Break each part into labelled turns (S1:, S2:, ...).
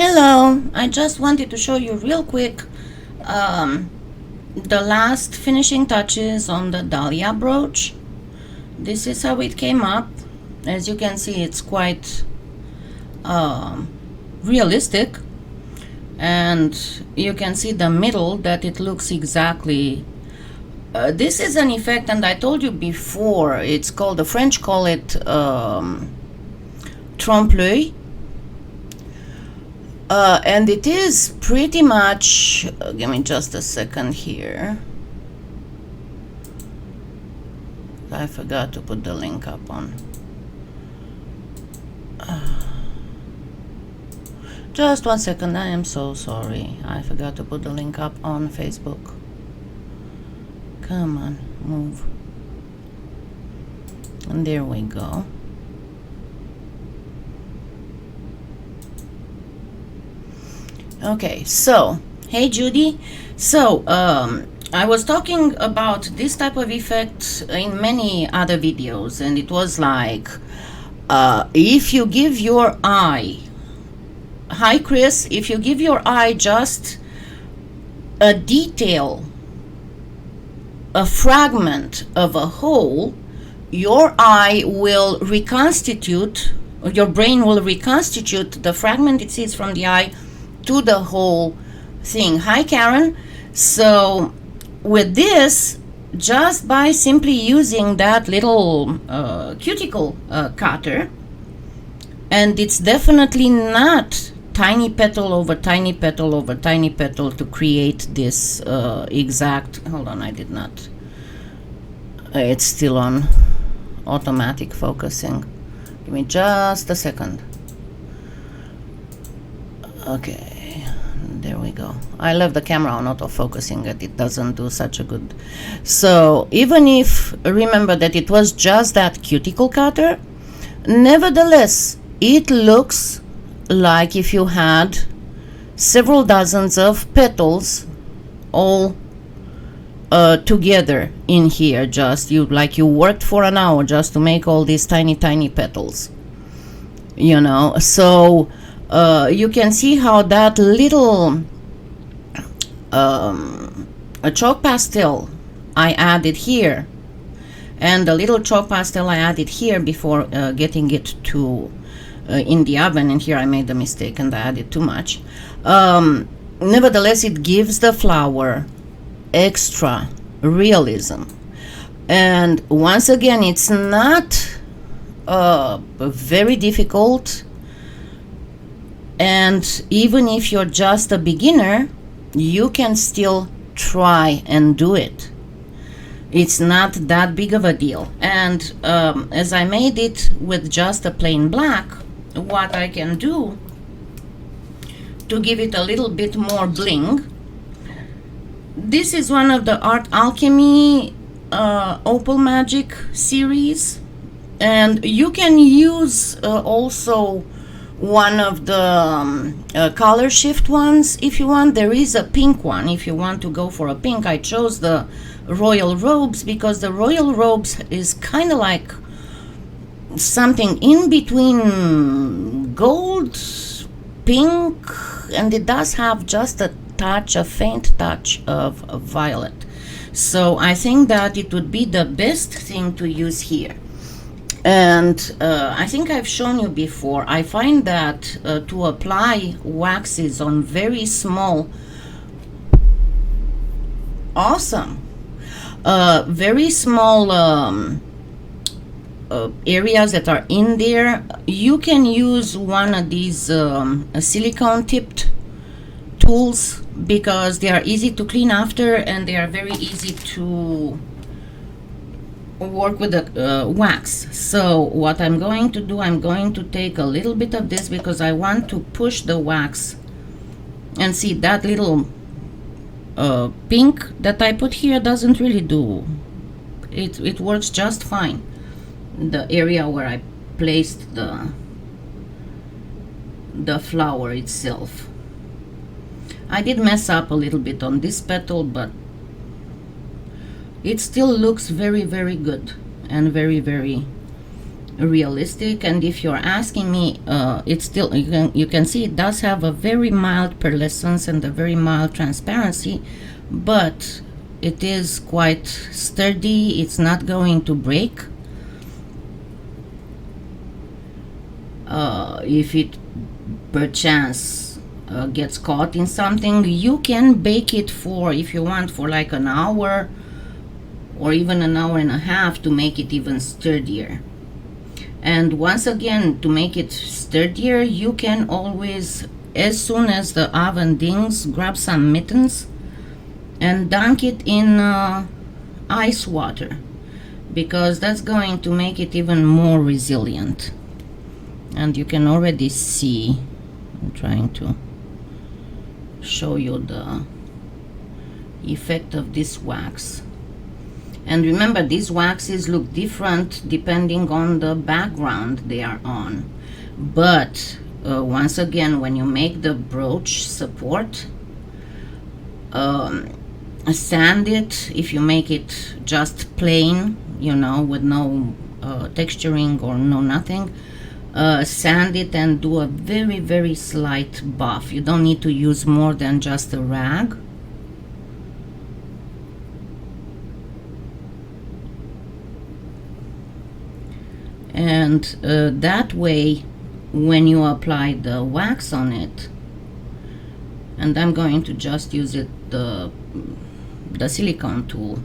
S1: Hello, I just wanted to show you real quick the last finishing touches on the Dahlia brooch. This is how it came up. As you can see, it's quite realistic, and you can see the middle that it looks exactly this is an effect, and I told you before, it's called, the French call it trompe-l'œil. And it is pretty much, give me just a second here. I forgot to put the link up on. Just 1 second, I am so sorry. I forgot to put the link up on Facebook. Come on, move. And there we go. Okay, so hey Judy. So I was talking about this type of effect in many other videos, and it was like if you give your eye, hi Chris, if you give your eye just a detail, a fragment of a whole, your eye will reconstitute, or your brain will reconstitute the fragment it sees from the eye to the whole thing. Hi Karen. So with this, just by simply using that little cuticle cutter, and it's definitely not tiny petal over tiny petal over tiny petal to create this exact, hold on, I did not, it's still on automatic focusing. Give me just a second. Okay, there we go. I left the camera on auto-focusing, and it doesn't do such a good. So even if, remember that it was just that cuticle cutter, nevertheless, it looks like if you had several dozens of petals all together in here. Just like you worked for an hour just to make all these tiny petals, you know. So you can see how that little a chalk pastel I added here, and the little chalk pastel I added here before getting it to in the oven, and here I made the mistake and I added too much. Nevertheless, it gives the flower extra realism. And once again, it's not very difficult. And even if you're just a beginner, you can still try and do it. It's not that big of a deal. And as I made it with just a plain black, what I can do to give it a little bit more bling, this is one of the Art Alchemy Opal Magic series, and you can use also one of the color shift ones if you want. There is a pink one if you want to go for a pink. I chose the Royal Robes because the Royal Robes is kind of like something in between gold, pink, and it does have just a touch, a faint touch of violet. So I think that it would be the best thing to use here. And I think I've shown you before, I find that to apply waxes on very small, awesome, very small areas that are in there, you can use one of these silicone tipped tools because they are easy to clean after, and they are very easy to work with the wax. So what I'm going to do, I'm going to take a little bit of this because I want to push the wax, and see that little pink that I put here doesn't really do it. It works just fine, the area where I placed the flower itself. I did mess up a little bit on this petal, but it still looks very good and very realistic. And if you're asking me, it's still, you can see it does have a very mild pearlescence and a very mild transparency, but it is quite sturdy. It's not going to break. If it perchance gets caught in something, you can bake it for, if you want, for like an hour or even an hour and a half to make it even sturdier. And once again, to make it sturdier, you can always, as soon as the oven dings, grab some mittens and dunk it in ice water, because that's going to make it even more resilient. And you can already see, I'm trying to show you the effect of this wax. And remember, these waxes look different depending on the background they are on. But once again, when you make the brooch support, sand it. If you make it just plain, you know, with no texturing or no nothing, sand it and do a very, very slight buff. You don't need to use more than just a rag. And that way, when you apply the wax on it, and I'm going to just use it, the silicone tool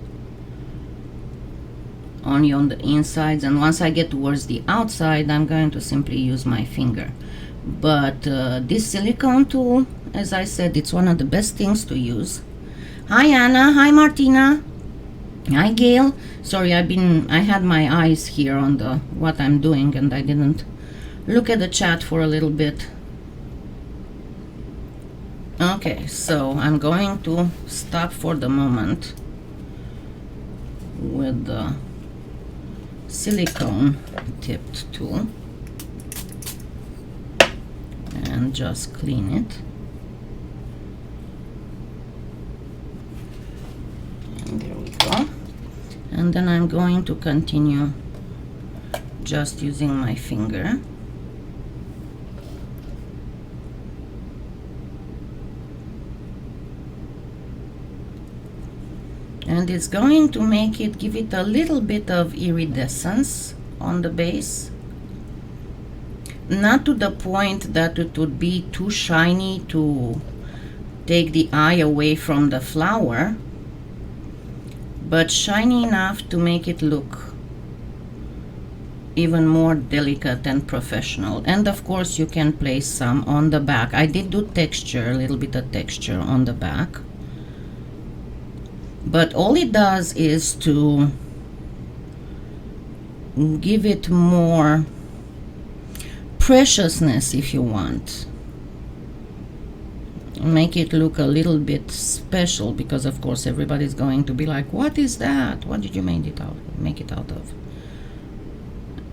S1: only on the insides, and once I get towards the outside, I'm going to simply use my finger. But this silicone tool, as I said, it's one of the best things to use. Hi Anna, hi Martina, hi Gail. Sorry, I had my eyes here on the what I'm doing, and I didn't look at the chat for a little bit. Okay, so I'm going to stop for the moment with the silicone tipped tool and just clean it. And there we go. And then I'm going to continue just using my finger. And it's going to make it, give it a little bit of iridescence on the base. Not to the point that it would be too shiny to take the eye away from the flower, but shiny enough to make it look even more delicate and professional. And of course you can place some on the back. I did do texture, a little bit of texture on the back. But all it does is to give it more preciousness, if you want. Make it look a little bit special, because of course everybody's going to be like, what is that? What did you make it out of?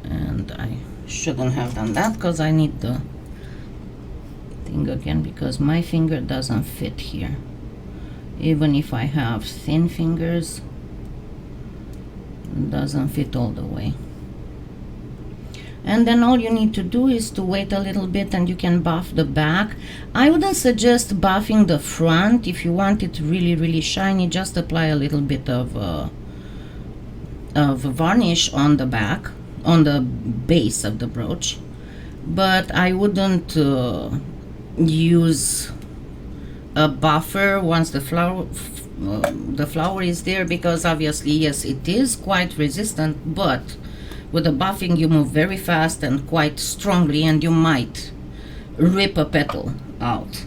S1: And I shouldn't have done that, because I need the thing again, because my finger doesn't fit here. Even if I have thin fingers, it doesn't fit all the way. And then all you need to do is to wait a little bit, and you can buff the back. I wouldn't suggest buffing the front. If you want it really, really shiny, just apply a little bit of varnish on the back, on the base of the brooch. But I wouldn't use a buffer once the flower is there, because obviously, yes, it is quite resistant, but with the buffing you move very fast and quite strongly, and you might rip a petal out,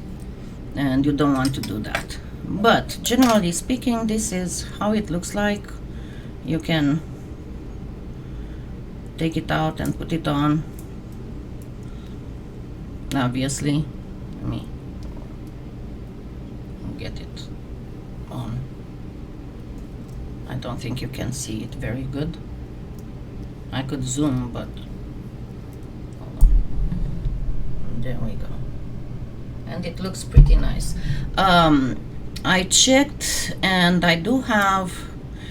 S1: and you don't want to do that. But generally speaking, this is how it looks like. You can take it out and put it on. Obviously, let me get it on. I don't think you can see it very good. I could zoom, but hold on. There we go. And it looks pretty nice. I checked, and I do have,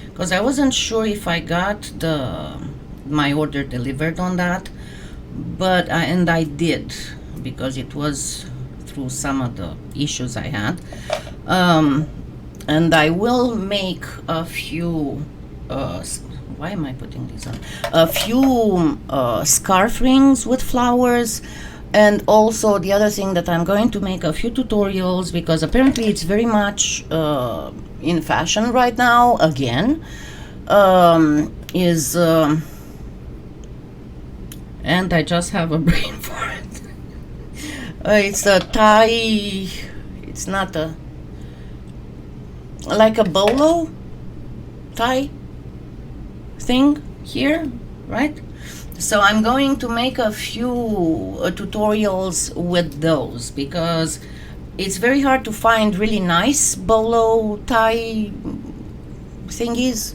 S1: because I wasn't sure if I got the my order delivered on that, but I did, because it was through some of the issues I had. And I will make a few why am I putting these on? A few scarf rings with flowers. And also the other thing that I'm going to make a few tutorials, because apparently it's very much in fashion right now again, is and I just have a brain for it. It's a tie, it's not a, like a bolo tie thing here, right? So I'm going to make a few tutorials with those, because it's very hard to find really nice bolo tie thingies.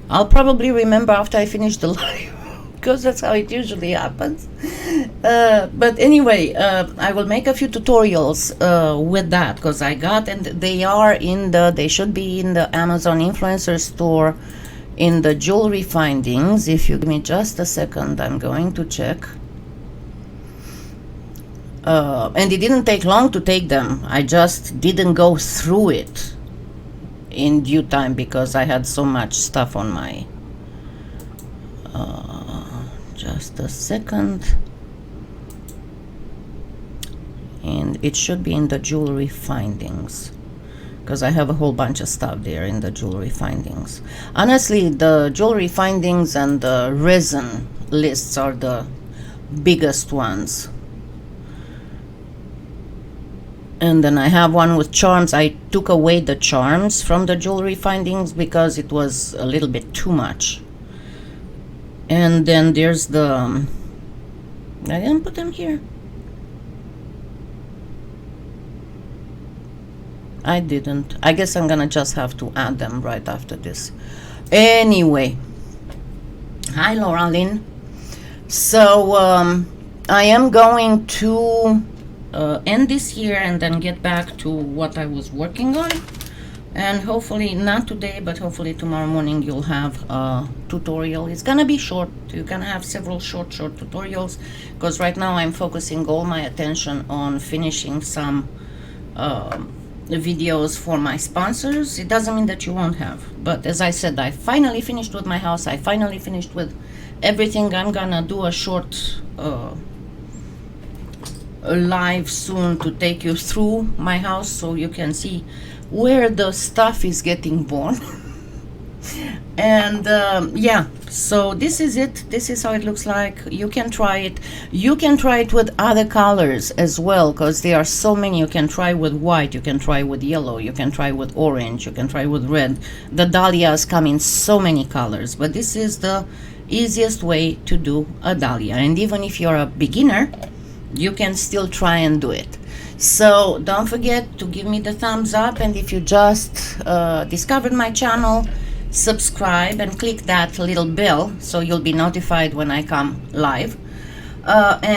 S1: I'll probably remember after I finish the live, because that's how it usually happens. But anyway, I will make a few tutorials with that, because I got, and they should be in the Amazon influencer store, in the jewelry findings. If you give me just a second, I'm going to check. And it didn't take long to take them. I just didn't go through it in due time, because I had so much stuff on my... just a second. And it should be in the jewelry findings, because I have a whole bunch of stuff there in the jewelry findings. Honestly, the jewelry findings and the resin lists are the biggest ones. And then I have one with charms. I took away the charms from the jewelry findings because it was a little bit too much. And then there's the... I didn't put them here. I didn't. I guess I'm gonna just have to add them right after this. Anyway. Hi, Laura Lynn. So, I am going to end this here and then get back to what I was working on. And hopefully, not today, but hopefully tomorrow morning you'll have a tutorial. It's gonna be short. You're gonna have several short tutorials, because right now I'm focusing all my attention on finishing some videos for my sponsors. It doesn't mean that you won't have, but as I said, I finally finished with my house. I finally finished with everything. I'm gonna do a short live soon to take you through my house, so you can see where the stuff is getting born. And yeah, so this is it. This is how it looks like. You can try it. You can try it with other colors as well, because there are so many. You can try with white, you can try with yellow, you can try with orange, you can try with red. The dahlias come in so many colors, but this is the easiest way to do a dahlia. And even if you're a beginner, you can still try and do it. So don't forget to give me the thumbs up, and if you just discovered my channel, subscribe and click that little bell so you'll be notified when I come live. And